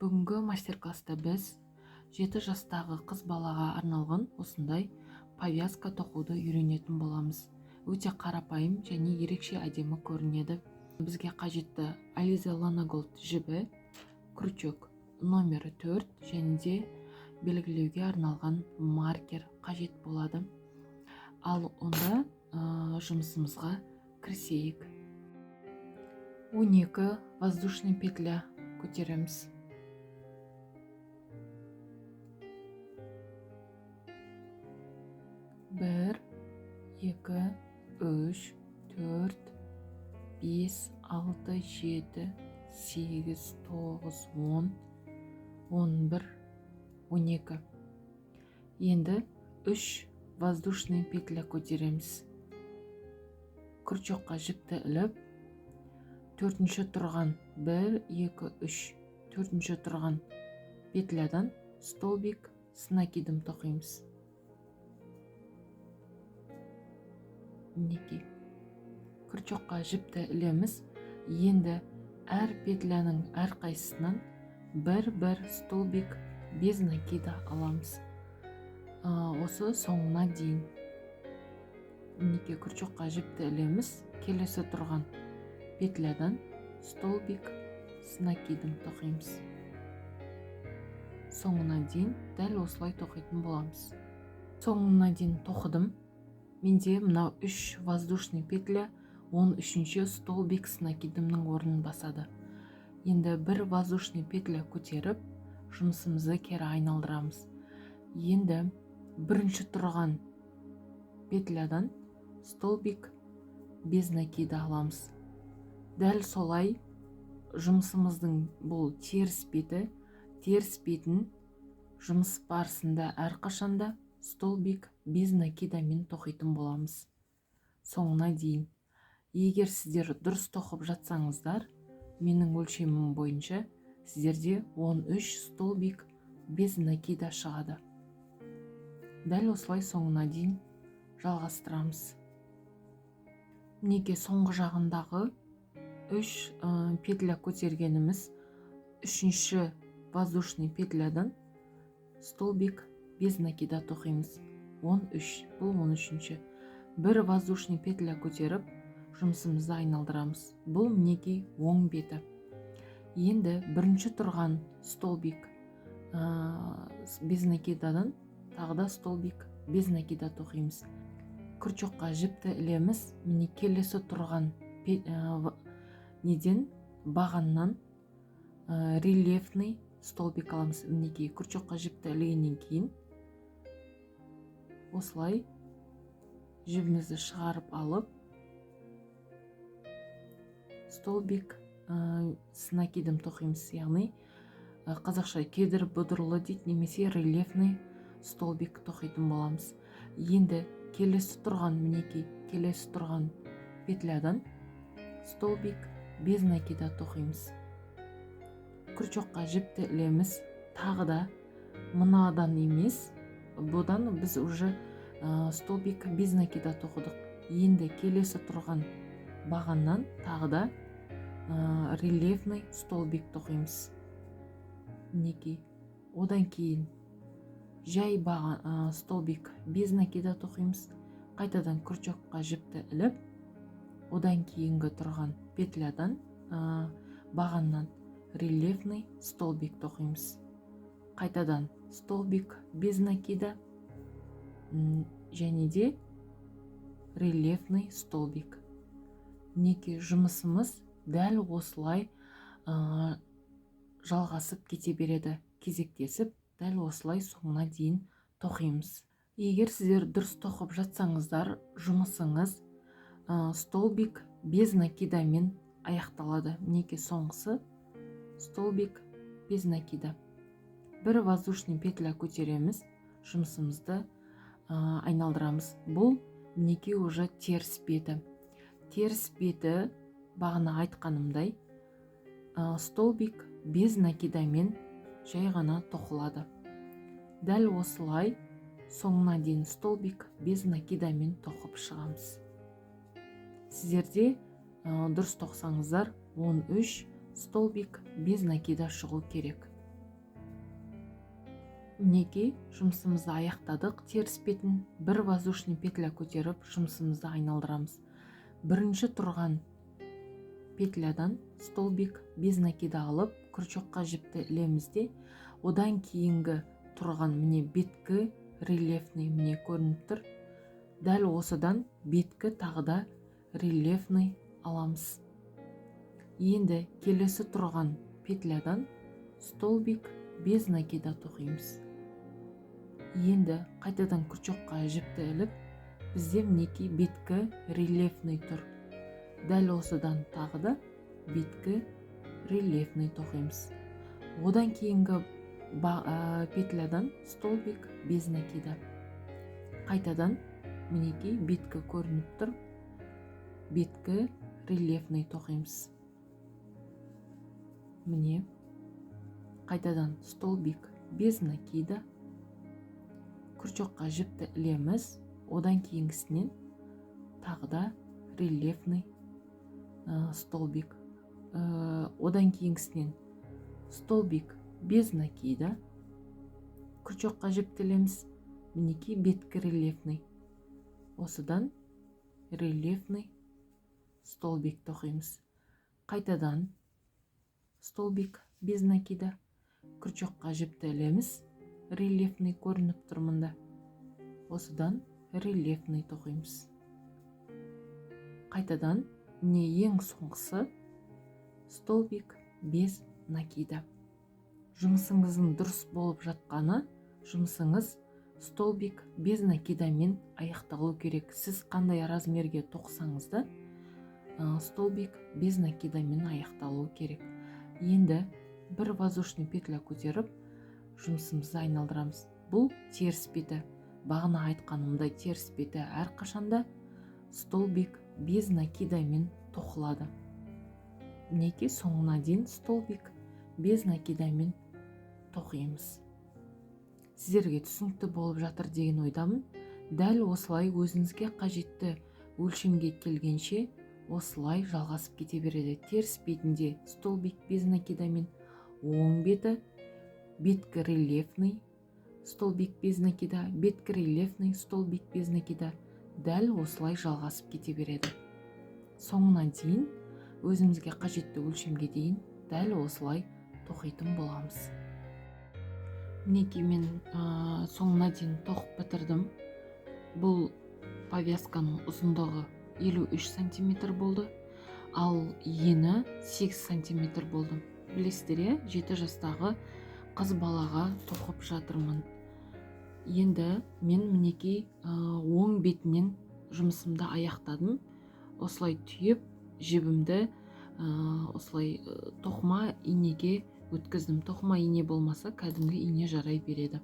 Бүгінгі мастер-класста біз 7 жастағы қыз балаға арналған осындай повязка тоқуды үйренетін боламыз. Өте қарапайым және ерекше әдемі көрінеді. Бізге қажетті Alize Lanagold жібі, крючок номері 4 және де белгілеуге арналған маркер қажет болады. Ал онда жұмысымызға кірісейік. 12 воздушный петля көтереміз. Бір, екі, үш, төрт, 5, 6, 7, 8, 9, 10, 11, 12. Енді 3 воздушный петля көтереміз. Крючокқа жіпті іліп, 4-ші тұрған 1, 2, 3, 4-ші тұрған петлядан столбик с накидом тоқимыз. Мінекей. Крючокқа жіпті ілеміз. Енді әр петляның әрқайсысынан бір столбик без накида аламыз. Осы соңына дейін. Мінекей, крючокқа жіпті ілеміз. Келесі тұрған петлядан столбик с накидом тоқимыз. Соңына дейін дәл осылай тоқитын боламыз. Соңына дейін тоқыдым. Менде мынау 3 воздушный петля 13-ші столбик с накидымның орнын басады. Енді бір воздушный петля көтеріп, жұмысымызды кері айналдырамыз. Енді бірінші тұрған петлядан столбик без накида аламыз. Дәл солай жұмысымыздың бұл теріс бетін жұмыс барысында әрқашанда столбик без накидамен тоқитын боламыз. Соңына дейін. Егер сіздер дұрыс тоқып жатсаңыздар, менің өлшемім бойынша сіздерде 13 столбик без накида шығады. Дәл осылай соңына дейін жалғастырамыз. Мінекей, соңғы жағындағы 3 петля көтергеніміз 3-ші воздушный петлядан столбик без накида тоқимыз. 13, бұл 13-ші. Бір воздушный петля көтеріп, жұмысымызды айналдырамыз. Бұл мінекей оң беті. Енді бірінші тұрған столбик без накидадан тағы да столбик без накида тоқимыз. Крючокқа жіпті ілеміз. Міне келесі тұрған бағаннан рельефный столбик аламыз. Мінекей, крючокқа жіпті ілгеннен кейін осылай жібімізді шығарып алып, столбик с накидом тоқимыз. Яғни қазақша кедір бұдырлы дейді, немесе рельефный столбик тоқитын боламыз. Енді келесі тұрған, мінекей, келесі тұрған петлядан столбик без накида тоқимыз. Крючокқа жіпті ілеміз. Тағы да мынадан емес, бұдан біз уже столбик без накида тоқыдық. Енді келесі тұрған бағаннан тағы да рельефный столбик тоқимыз. Мінекей, одан кейін жай столбик без накида тоқимыз. Қайтадан крючокқа жіпті іліп, одан кейінгі тұрған петлядан бағаннан рельефный столбик тоқимыз. Қайтадан столбик без накида және де рельефный столбик. Мінекей, жұмысымыз дәл осылай жалғасып кете береді. Кезектесіп, дәл осылай соңына дейін тоқимыз. Егер сіздер дұрыс тоқып жатсаңыздар, жұмысыңыз столбик без накидамен аяқталады. Мінекей, соңғысы столбик без накида. Бір воздушный петля көтереміз, жұмысымызды айналдырамыз. Бұл мінекей уже теріс беті. Теріс беті бағана айтқанымдай столбик без накидамен жай ғана тоқылады. Дәл осылай соңына дейін столбик без накидамен тоқып шығамыз. Сіздерде дұрыс тоқсаңыздар 13 столбик без накида шығу керек. Мінекей жұмысымызды аяқтадық. Теріс бетін бір воздушный петля көтеріп жұмысымызды айналдырамыз. Бірінші тұрған петлядан столбик без накида алып крючокқа жіпті ілемізде, одан кейінгі тұрған міне беткі рельефный міне көрініп тұр. Дәл осыдан беткі тағы да рельефный аламыз. Енді келесі тұрған петлядан столбик без накида тоқимыз. Енді қайтадан крючокқа жіпті іліп, бізде мінекей беткі рельефный тұр. Дәл осыдан тағы да беткі рельефный тоқимыз. Одан кейінгі петлядан столбик без накида. Қайтадан мінекей беткі көрініп тұр. Беткі рельефный тоқимыз. Міне қайтадан столбик без накида. Крючокқа жіпті ілеміз. Одан кейінгісінен тағы да рельефный столбик. Одан кейінгісінен столбик без накида. Крючокқа жіпті ілеміз. Мінекей беткі рельефный. Осыдан рельефный столбик тоқимыз. Қайтадан столбик без накида. Крючокқа жіпті ілеміз. Рельефный көрініп тұрмында. Осыдан рельефный тоқимыз. Қайтадан не ең соңғысы столбик без накида. Жұмысыңыздың дұрыс болып жатқаны, жұмысыңыз столбик без накидамен аяқталу керек. Сіз қандай размерге тоқсаңыз да столбик без накидамен аяқталу керек. Енді бір воздушный петля көтеріп жұмысымызды айналдырамыз. Бұл теріс беті. Бағына айтқанымдай теріс беті әрқашанда столбик без накидамен тоқылады. Мінекей соңына дейін столбик без накидамен тоқимыз. Сіздерге түсінікті болып жатыр деген ойдамын. Дәл осылай өзіңізге қажетті өлшемге келгенше осылай жалғасып кете береді. Теріс бетінде столбик без накидамен, оң беті беткі рельефный столбик без накида, беткі рельефный столбик без накида. Дәл осылай жалғасып кете береді. Соңына дейін, өзімізге қажетті өлшемге дейін дәл осылай тоқитын боламыз. Мінекей мен соңына дейін тоқып бітірдім. Бұл повязканың ұзындығы 53 сантиметр болды, ал ені 8 сантиметр болды. Білесіздер, 7 жастағы қыз балаға тоқып жатырмын. Енді мен мінекей оң бетінен жұмысымды аяқтадым. Осылай түйіп, жібімді осылай тоқыма инеге өткіздім. Тоқыма ине болмаса, кәдімгі ине жарай береді.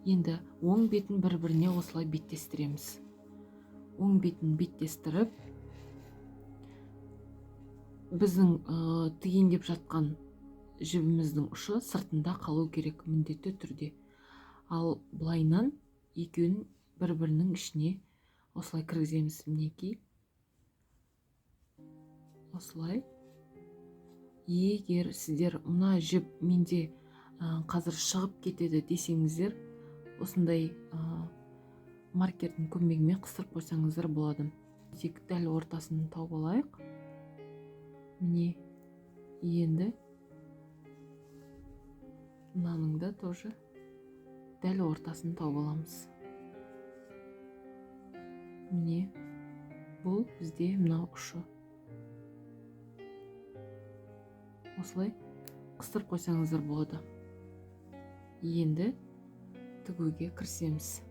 Енді оң бетін бір-біріне осылай беттестіреміз. Оң бетін беттестіріп, біздің тігендеп жатқан жібіміздің ұшы сыртында қалу керек міндетті түрде. Ал былайынан екеуін бір-бірінің ішіне осылай кіргіземіз. Мінекей осылай. Егер сіздер мына жіп менде қазір шығып кетеді десеңіздер, осындай маркердің көмегімен қыстырып қойсаңыздар болады. Тек дәл ортасын тауып алайық. Міне енді мынаның да тоже дәл ортасын тауып аламыз. Міне бұл бізде мынау ұшы. Осылай қыстырып қойсаңыздар болады. Енді тігуге кірісеміз.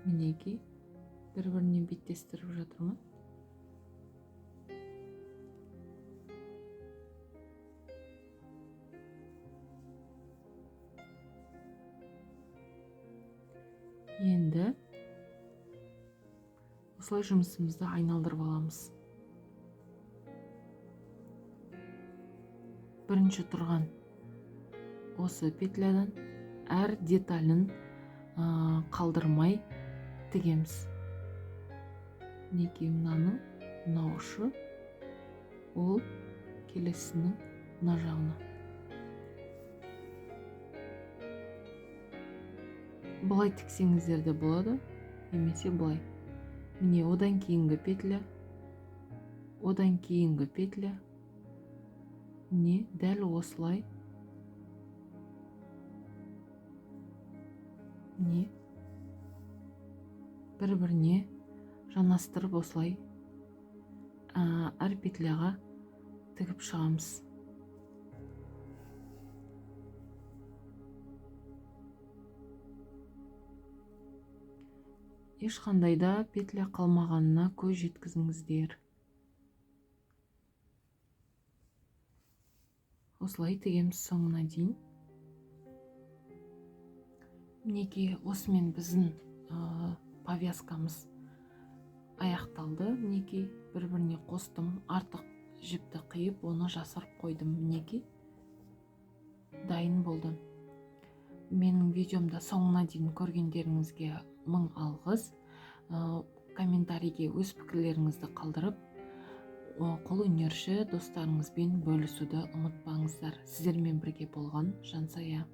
Мінекей бір-біріне беттестіріп жатырмын. Енді осылай жұмысымызды айналдырып аламыз. Бірінші тұрған осы петлядан әр деталін қалдырмай тігеміз. Мінекей мынаның мынау ұшы, ол келесінің мына жағына. Бұлай тіксеңіздер де болады, немесе бұлай. Міне одан кейінгі петля, одан кейінгі петля. Міне дәл осылай. Міне бір-біріне жанастырып осылай әр петляға тігіп шығамыз. Ешқандайда петля қалмағанына көз жеткізіңіздер. Осылай тігеміз соңына дейін. Мінекей осымен біздің повязкамыз аяқталды. Мінекей бір-біріне қостым, артық жіпті қиып, оны жасырып қойдым. Мінекей дайын болды. Менің видеомда соңына дейін көргендеріңізге мың алғыс. Комментарийге өз пікірлеріңізді қалдырып, қолөнерші достарыңызбен бөлісуді ұмытпаңыздар. Сіздермен бірге болған Жансая.